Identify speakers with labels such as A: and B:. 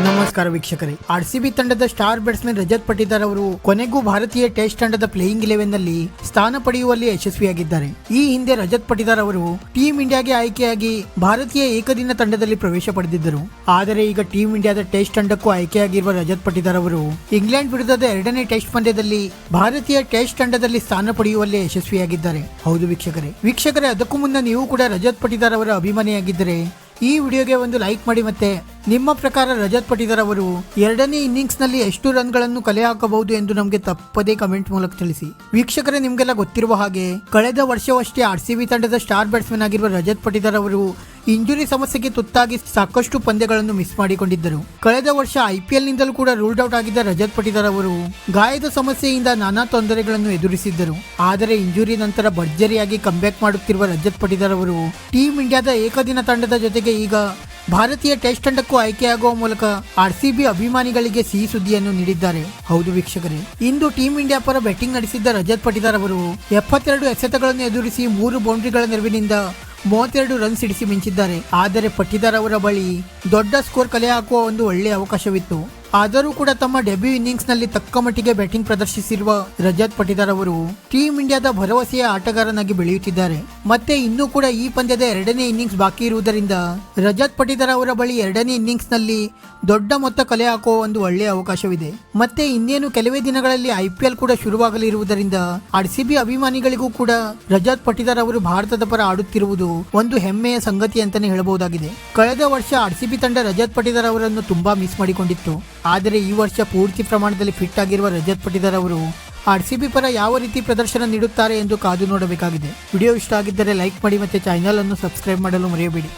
A: ನಮಸ್ಕಾರ ವೀಕ್ಷಕರೇ. ಆರ್ಸಿಬಿ ತಂಡದ ಸ್ಟಾರ್ ಬ್ಯಾಟ್ಸ್ಮನ್ ರಜತ್ ಪಟಿದಾರ್ ಅವರು ಕೊನೆಗೂ ಭಾರತೀಯ ಟೆಸ್ಟ್ ತಂಡದ ಪ್ಲೇಯಿಂಗ್ 11 ನಲ್ಲಿ ಸ್ಥಾನ ಪಡೆಯುವಲ್ಲಿ ಯಶಸ್ವಿಯಾಗಿದ್ದಾರೆ. ಈ ಹಿಂದೆ ರಜತ್ ಪಟಿದಾರ್ ಅವರು ಟೀಂ ಇಂಡಿಯಾಗೆ ಆಯ್ಕೆಯಾಗಿ ಭಾರತೀಯ ಏಕದಿನ ತಂಡದಲ್ಲಿ ಪ್ರವೇಶ ಪಡೆದಿದ್ದರು. ಆದರೆ ಈಗ ಟೀಂ ಇಂಡಿಯಾದ ಟೆಸ್ಟ್ ತಂಡಕ್ಕೂ ಆಯ್ಕೆಯಾಗಿರುವ ರಜತ್ ಪಟಿದಾರ್ ಅವರು ಇಂಗ್ಲೆಂಡ್ ವಿರುದ್ಧದ 2ನೇ ಟೆಸ್ಟ್ ಪಂದ್ಯದಲ್ಲಿ ಭಾರತೀಯ ಟೆಸ್ಟ್ ತಂಡದಲ್ಲಿ ಸ್ಥಾನ ಪಡೆಯುವಲ್ಲಿ ಯಶಸ್ವಿಯಾಗಿದ್ದಾರೆ. ಹೌದು ವೀಕ್ಷಕರೇ, ಅದಕ್ಕೂ ಮುನ್ನ ನೀವು ಕೂಡ ರಜತ್ ಪಟಿದಾರ್ ಅವರ ಅಭಿಮಾನಿಯಾಗಿದ್ದರೆ ಈ ವಿಡಿಯೋಗೆ ಒಂದು ಲೈಕ್ ಮಾಡಿ. ಮತ್ತೆ ನಿಮ್ಮ ಪ್ರಕಾರ ರಜತ್ ಪಟಿದಾರ್ ಅವರು 2ನೇ ಇನ್ನಿಂಗ್ಸ್ ನಲ್ಲಿ ಎಷ್ಟು ರನ್ಗಳನ್ನು ಕಲೆ ಹಾಕಬಹುದು ಎಂದು ನಮಗೆ ತಪ್ಪದೇ ಕಮೆಂಟ್ ಮೂಲಕ ತಿಳಿಸಿ. ವೀಕ್ಷಕರೇ, ನಿಮಗೆಲ್ಲ ಗೊತ್ತಿರುವ ಹಾಗೆ ಕಳೆದ ವರ್ಷವಷ್ಟೇ ಆರ್ಸಿಬಿ ತಂಡದ ಸ್ಟಾರ್ ಬ್ಯಾಟ್ಸ್ಮನ್ ಆಗಿರುವ ರಜತ್ ಪಟಿದಾರ್ ಅವರು ಇಂಜುರಿ ಸಮಸ್ಯೆಗೆ ತುತ್ತಾಗಿ ಸಾಕಷ್ಟು ಪಂದ್ಯಗಳನ್ನು ಮಿಸ್ ಮಾಡಿಕೊಂಡಿದ್ದರು. ಕಳೆದ ವರ್ಷ IPL ನಿಂದಲೂ ಕೂಡ ರೂಲ್ಡ್ ಔಟ್ ಆಗಿದ್ದ ರಜತ್ ಪಟಿದಾರ್ ಅವರು ಗಾಯದ ಸಮಸ್ಯೆಯಿಂದ ನಾನಾ ತೊಂದರೆಗಳನ್ನು ಎದುರಿಸಿದ್ದರು. ಆದರೆ ಇಂಜುರಿ ನಂತರ ಭರ್ಜರಿಯಾಗಿ ಕಂಬ್ಯಾಕ್ ಮಾಡುತ್ತಿರುವ ರಜತ್ ಪಟಿದಾರ್ ಅವರು ಟೀಂ ಇಂಡಿಯಾದ ಏಕದಿನ ತಂಡದ ಜೊತೆಗೆ ಈಗ ಭಾರತೀಯ ಟೆಸ್ಟ್ ತಂಡಕ್ಕೂ ಆಯ್ಕೆಯಾಗುವ ಮೂಲಕ ಆರ್ಸಿಬಿ ಅಭಿಮಾನಿಗಳಿಗೆ ಸಿಹಿ ಸುದ್ದಿಯನ್ನು ನೀಡಿದ್ದಾರೆ. ಹೌದು ವೀಕ್ಷಕರೇ, ಇಂದು ಟೀಂ ಇಂಡಿಯಾ ಪರ ಬ್ಯಾಟಿಂಗ್ ನಡೆಸಿದ್ದ ರಜತ್ ಪಟಿದಾರ್ ಅವರು 72 ಎಸೆತಗಳನ್ನು ಎದುರಿಸಿ 3 ಬೌಂಡ್ರಿಗಳ ನೆರವಿನಿಂದ 32 ರನ್ ಸಿಡಿಸಿ ಮಿಂಚಿದ್ದಾರೆ. ಆದರೆ ಪಟಿದಾರ್ ಅವರ ಬಳಿ ದೊಡ್ಡ ಸ್ಕೋರ್ ಕಲೆ ಹಾಕುವ ಒಂದು ಒಳ್ಳೆಯ ಅವಕಾಶವಿತ್ತು. ಆದರೂ ಕೂಡ ತಮ್ಮ ಡೆಬ್ಯೂ ಇನ್ನಿಂಗ್ಸ್ ನಲ್ಲಿ ತಕ್ಕ ಮಟ್ಟಿಗೆ ಬ್ಯಾಟಿಂಗ್ ಪ್ರದರ್ಶಿಸಿರುವ ರಜತ್ ಪಟಿದಾರ್ ಅವರು ಟೀಂ ಇಂಡಿಯಾದ ಭರವಸೆಯ ಆಟಗಾರನಾಗಿ ಬೆಳೆಯುತ್ತಿದ್ದಾರೆ. ಮತ್ತೆ ಇನ್ನೂ ಕೂಡ ಈ ಪಂದ್ಯದ 2ನೇ ಇನ್ನಿಂಗ್ಸ್ ಬಾಕಿ ಇರುವುದರಿಂದ ರಜತ್ ಪಟಿದಾರ್ ಅವರ ಬಳಿ 2ನೇ ಇನ್ನಿಂಗ್ಸ್ ನಲ್ಲಿ ದೊಡ್ಡ ಮೊತ್ತ ಕಲೆ ಹಾಕುವ ಒಂದು ಒಳ್ಳೆಯ ಅವಕಾಶವಿದೆ. ಮತ್ತೆ ಇನ್ನೇನು ಕೆಲವೇ ದಿನಗಳಲ್ಲಿ IPL ಕೂಡ ಶುರುವಾಗಲಿರುವುದರಿಂದ ಆರ್ಸಿಬಿ ಅಭಿಮಾನಿಗಳಿಗೂ ಕೂಡ ರಜತ್ ಪಟಿದಾರ್ ಅವರು ಭಾರತದ ಪರ ಆಡುತ್ತಿರುವುದು ಒಂದು ಹೆಮ್ಮೆಯ ಸಂಗತಿ ಅಂತಾನೆ ಹೇಳಬಹುದಾಗಿದೆ. ಕಳೆದ ವರ್ಷ ಆರ್ಸಿಬಿ ತಂಡ ರಜತ್ ಪಟಿದಾರ್ ಅವರನ್ನು ತುಂಬಾ ಮಿಸ್ ಮಾಡಿಕೊಂಡಿತ್ತು. ಆದರೆ ಈ ವರ್ಷ ಪೂರ್ತಿ ಪ್ರಮಾಣದಲ್ಲಿ ಫಿಟ್ ಆಗಿರುವ ರಜತ್ ಪಟಿದಾರ್ ಅವರು ಆರ್ಸಿಬಿ ಪರ ಯಾವ ರೀತಿ ಪ್ರದರ್ಶನ ನೀಡುತ್ತಾರೆ ಎಂದು ಕಾದು ನೋಡಬೇಕಾಗಿದೆ. ವಿಡಿಯೋ ಇಷ್ಟ ಆಗಿದ್ದರೆ ಲೈಕ್ ಮಾಡಿ ಮತ್ತೆ ಚಾನೆಲ್ ಅನ್ನು ಸಬ್ಸ್ಕ್ರೈಬ್ ಮಾಡಲು ಮರೆಯಬೇಡಿ.